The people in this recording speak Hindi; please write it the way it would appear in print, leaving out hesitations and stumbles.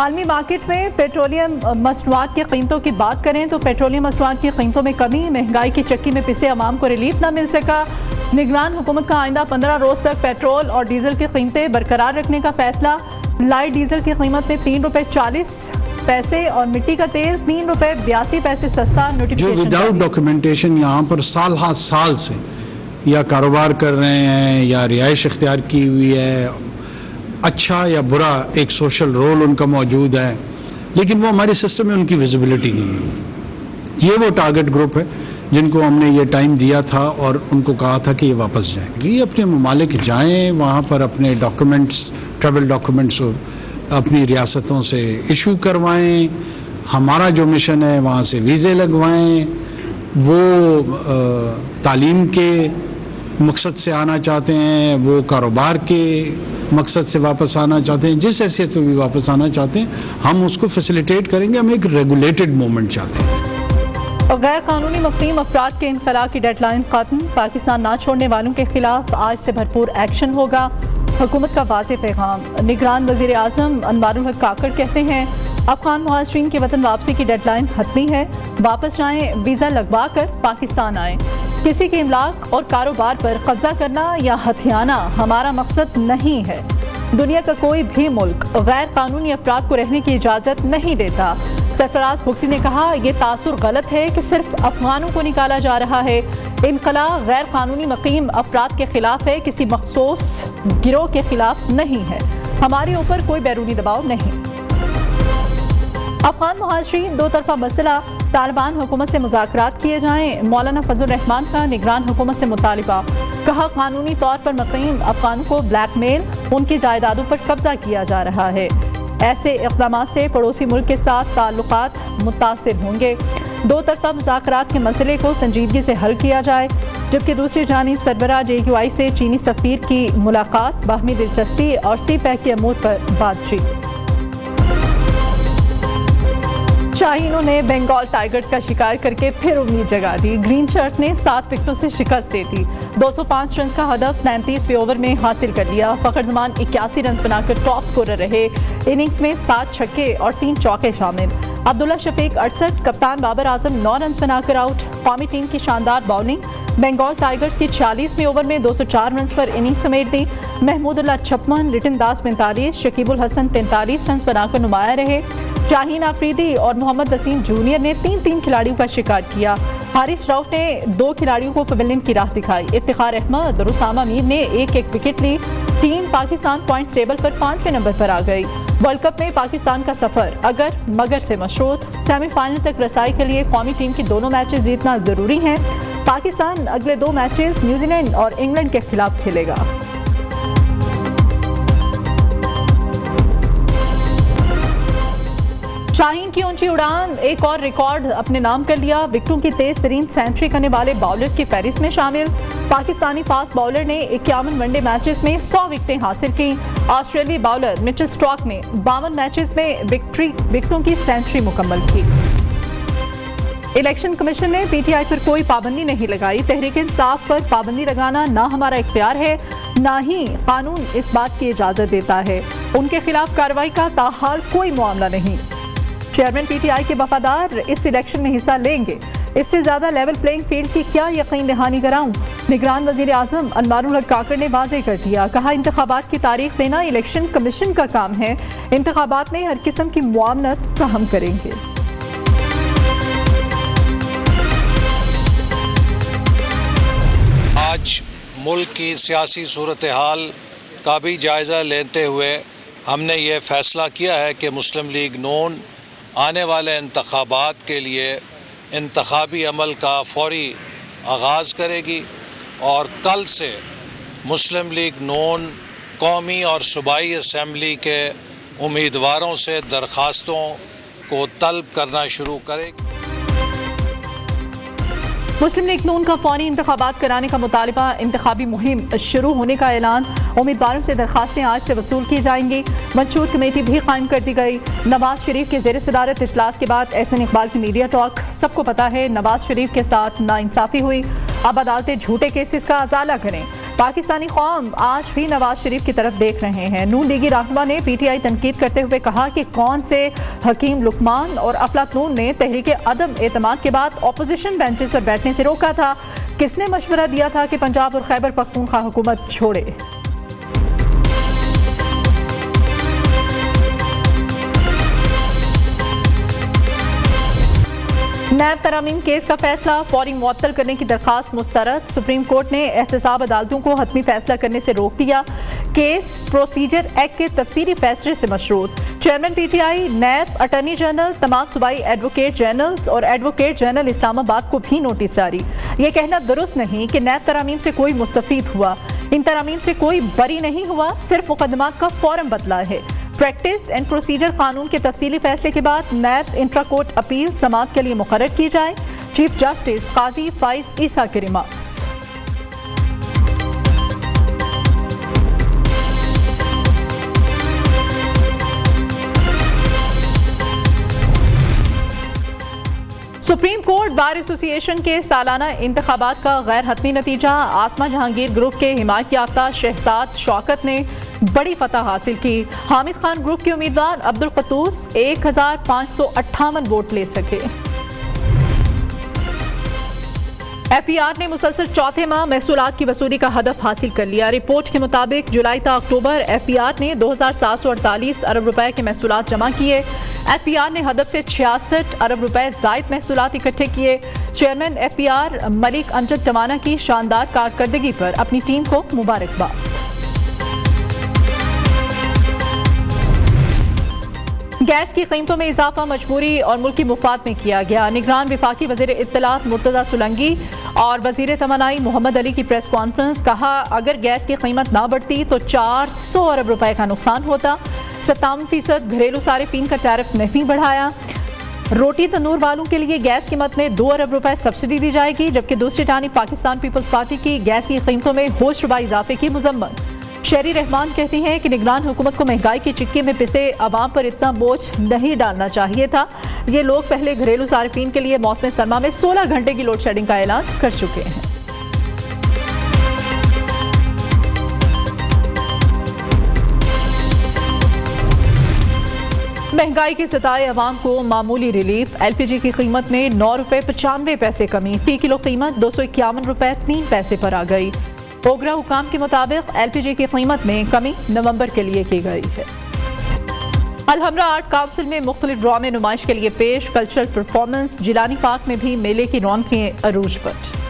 आलमी मार्केट में पेट्रोलियम मसनूआत की कीमतों की बात करें तो पेट्रोलियम मसनूआत की कीमतों में कमी, महंगाई की चक्की में पिसे अवाम को रिलीफ न मिल सका। निगरान हुकूमत का आइंदा 15 रोज तक पेट्रोल और डीजल की कीमतें बरकरार रखने का फैसला। लाइट डीजल की कीमत में ₹3.40 और मिट्टी का तेल ₹3.82 सस्ता। जो विदाउट डॉक्यूमेंटेशन यहाँ पर साल हाँ साल से या कारोबार कर रहे हैं या रिहाइश इख्तियार की हुई है, अच्छा या बुरा एक सोशल रोल उनका मौजूद है, लेकिन वो हमारे सिस्टम में उनकी विजिबिलिटी नहीं है। ये वो टारगेट ग्रुप है जिनको हमने ये टाइम दिया था और उनको कहा था कि ये वापस जाएंगे, ये अपने ममालिक जाएं, वहाँ पर अपने डॉक्यूमेंट्स, ट्रैवल डॉक्यूमेंट्स अपनी रियासतों से इशू करवाएं। हमारा जो मिशन है वहाँ से वीज़े लगवाएं। वो तालीम के मकसद से आना चाहते हैं, वो कारोबार के मकसद से वापस आना चाहते हैं, जिस हैसियत में भी वापस आना चाहते हैं हम उसको फैसिलिटेट करेंगे। हम एक रेगुलेटेड मूवमेंट चाहते हैं। और गैर कानूनी मुक़ीम अफराद के इनखला की डेडलाइन खत्म, पाकिस्तान ना छोड़ने वालों के खिलाफ आज से भरपूर एक्शन होगा। हुकूमत का वाज़ेह पैगाम। निगरान वज़ीर आज़म अनवारुल हक काकड़ कहते हैं अफगान मुहाजिरीन की वतन वापसी की डेडलाइन हतमी है, वापस जाएं, वीज़ा लगवा कर पाकिस्तान आएँ। किसी के इमलाक और कारोबार पर कब्जा करना या हथियाना हमारा मकसद नहीं है। दुनिया का कोई भी मुल्क गैर कानूनी अफराद को रहने की इजाज़त नहीं देता। सरफराज भुगती ने कहा यह तासुर गलत है कि सिर्फ अफगानों को निकाला जा रहा है। इनकला गैर कानूनी मुक़ीम अफराद के खिलाफ है, किसी मखसूस गिरोह के खिलाफ नहीं है। हमारे ऊपर कोई बैरूनी दबाव नहीं। अफगान मुहाजिरीन दो तरफा मसला, तालिबान हुकूमत से मुज़ाकरात किए जाएं। मौलाना फजल रहमान का निगरान हुकूमत से मुतालिबा। कहा कानूनी तौर पर मुक़ीम अफगानों को ब्लैकमेल, उनकी जायदादों पर कब्जा किया जा रहा है। ऐसे इक़दाम से पड़ोसी मुल्क के साथ ताल्लुकात मुतासिर होंगे। दो तरफा मुज़ाकरात के मसले को संजीदगी से हल किया जाए। जबकि दूसरी जानिब सरबराह JQI से चीनी सफ़ीर की मुलाकात, बाहमी दिलचस्पी और CPEC के अमूर पर बातचीत। शाहीनों ने बंगाल टाइगर्स का शिकार करके फिर उम्मीद जगा दी। ग्रीन शर्ट ने 7 विकेटों से शिकस्त दे दी। 205 रन का हदफ 39वें ओवर में हासिल कर लिया। फ़खर जमान 81 रन बनाकर टॉप स्कोरर रहे। इनिंग्स में 7 छक्के और 3 चौके शामिल। अब्दुल्ला शफीक 68, कप्तान बाबर आजम 9 रन बनाकर आउट। कौमी टीम की शानदार बॉलिंग। बंगाल टाइगर्स की 46वें ओवर में 204 रन पर इनिंग्स समेट दी। महमूदुल्लाह 56, लिटिन दास 45, शकीबुल हसन 43 रन बनाकर नुमाया रहे। शाहीन आफरीदी और मोहम्मद वसीम जूनियर ने 3-3 खिलाड़ियों का शिकार किया। हारिस रऊफ ने 2 खिलाड़ियों को पवेलियन की राह दिखाई। इफ्तिखार अहमद और उसामा मीर ने 1-1 विकेट ली। टीम पाकिस्तान पॉइंट टेबल पर 5वें नंबर पर आ गई। वर्ल्ड कप में पाकिस्तान का सफर अगर मगर से मशरूत। सेमीफाइनल तक रसाई के लिए कौमी टीम की दोनों मैचेस जीतना जरूरी हैं। पाकिस्तान अगले 2 मैचेस न्यूजीलैंड और इंग्लैंड के खिलाफ खेलेगा। शाहीन की ऊंची उड़ान एक और रिकॉर्ड अपने नाम कर लिया। विकेटों की तेज तरीन सेंचुरी करने वाले बॉलर्स की फहरिस्त में शामिल। पाकिस्तानी फास्ट बॉलर ने 51 वनडे मैचेस में 100 विकेटें हासिल की। ऑस्ट्रेलियाई बॉलर मिचेल स्टार्क ने 52 मैचेस में विकेटों की सेंचुरी मुकम्मल की। इलेक्शन कमीशन ने PTI पर कोई पाबंदी नहीं लगाई। तहरीक इंसाफ पर पाबंदी लगाना ना हमारा इख्तियार है, ना ही कानून इस बात की इजाज़त देता है। उनके खिलाफ कार्रवाई का ताहाल कोई मामला नहीं। चेयरमैन PTI के वफादार इस इलेक्शन में हिस्सा लेंगे। इससे ज्यादा लेवल प्लेइंग फील्ड की क्या यकीन दहानी कराऊं। निगरान वज़ीर आज़म अनवारुल हक काकड़ ने वाज़ेह कर दिया। कहा इंतखाबात की तारीख देना इलेक्शन कमीशन का काम है। इंतखाबात में हर किस्म की मुआवनत फराहम करेंगे। आज मुल्क की सियासी सूरत हाल का भी जायज़ा लेते हुए हमने ये फ़ैसला किया है कि मुस्लिम लीग नून आने वाले इंतखाबात के लिए इंतखाबी अमल का फौरी आगाज़ करेगी और कल से मुस्लिम लीग नून कौमी और सूबाई असम्बली के उम्मीदवारों से दरख्वास्तों को तलब करना शुरू करेगी। मुस्लिम लीग नून का फौरी इंतखाबात कराने का मुतालिबा। इंतखाबी मुहिम शुरू होने का ऐलान। उम्मीदवारों से दरखास्तें आज से वसूल की जाएंगी। मंशूर कमेटी भी कायम कर दी गई। नवाज शरीफ के ज़ेर सदारत इजलास के बाद एहसन इकबाल की मीडिया टॉक। सबको पता है नवाज शरीफ के साथ नाइंसाफ़ी हुई, अब अदालतें झूठे केसेस का अजाला करें। पाकिस्तानी कौम आज भी नवाज शरीफ की तरफ देख रहे हैं। नून लीगी रहनुमा ने पीटीआई तनकीद करते हुए कहा कि कौन से हकीम लुकमान और अफलातून ने तहरीक अदम एतमाद के बाद ऑपोजिशन बेंचेस पर बैठने से रोका था। किसने मशवरा दिया था कि पंजाब और खैबर पख्तूनख्वा हुकूमत छोड़े? नैब तरामीम केस का फैसला, फौरी मुअत्तल करने की दरखास्त मुस्तरद। सुप्रीम कोर्ट ने एहतसाब अदालतों को हतमी फैसला करने से रोक दिया। केस प्रोसीजर एक्ट के तफसीली फैसले से मशरूत। चेयरमैन पीटीआई, नैब, अटॉर्नी जनरल, तमाम सूबाई एडवोकेट जनरल्स और एडवोकेट जनरल इस्लामाबाद को भी नोटिस जारी। ये कहना दुरुस्त नहीं कि नैब तरामीम से कोई मुस्तफीद हुआ। इन तरामीम से कोई बरी नहीं हुआ, सिर्फ मुकदमात का फॉर्म बदला है। प्रैक्टिस एंड प्रोसीजर कानून के तफसीली फैसले के बाद नैब इंट्रा कोर्ट अपील समाअत के लिए मुकर्रर की जाए। चीफ जस्टिस काजी फाइज ईसा के remarks. Supreme court bar association के सालाना इंतखाबात का गैर हतमी नतीजा। आसमा जहांगीर ग्रुप के हिमायत याफ्ता शहजाद शौकत ने बड़ी फतह हासिल की। हामिद खान ग्रुप के उम्मीदवार अब्दुल कतूस 1558 वोट ले सके। एफपीआर ने मुसलसल चौथे माह महसूलात की वसूली का हदफ हासिल कर लिया। रिपोर्ट के मुताबिक जुलाई तक अक्टूबर एफपीआर ने 2748 अरब रुपए के महसूलात जमा किए। एफपीआर ने हदफ से 66 अरब रुपए जायद महसूलात इकट्ठे किए। चेयरमैन एफपीआर मलिक अमजद टवाना की शानदार कारकर्दगी पर अपनी टीम को मुबारकबाद। गैस की कीमतों में इजाफा मजबूरी और मुल्की मुफाद में किया गया। निगरान विफाकी वज़ीर इत्तलात मुर्तज़ा सुलंगी और वज़ीर तवानाई मोहम्मद अली की प्रेस कॉन्फ्रेंस। कहा, अगर गैस की कीमत ना बढ़ती तो 400 अरब रुपए का नुकसान होता। 57% घरेलू सारिफीन का टैरिफ नहीं बढ़ाया। रोटी तंदूर वालों के लिए गैस कीमत में 2 अरब रुपए सब्सिडी दी जाएगी, जबकि दूसरी जानिब पाकिस्तान पीपल्स पार्टी की गैस की कीमतों में होशरुबा इजाफे की मुजम्मत। शहरी रहमान कहती हैं कि निगरान हुकूमत को महंगाई की चिक्की में पिसे अवाम पर इतना बोझ नहीं डालना चाहिए था। ये लोग पहले घरेलू सारिफीन के लिए मौसम सरमा में 16 घंटे की लोड शेडिंग का ऐलान कर चुके हैं। महंगाई के सताए अवाम को मामूली रिलीफ। एलपीजी की कीमत में 9 रुपए 95 पैसे कमी। फी किलो कीमत 251 रुपए 3 पैसे पर आ गई। ओगरा हुकाम के मुताबिक एलपीजी की कीमत में कमी नवंबर के लिए की गई है। अलहमरा आर्ट काउंसिल में मुख्तलिफ ड्रामे नुमाइश के लिए पेश। Cultural performance. जिलानी पार्क में भी मेले की रौनकें अरूज पर।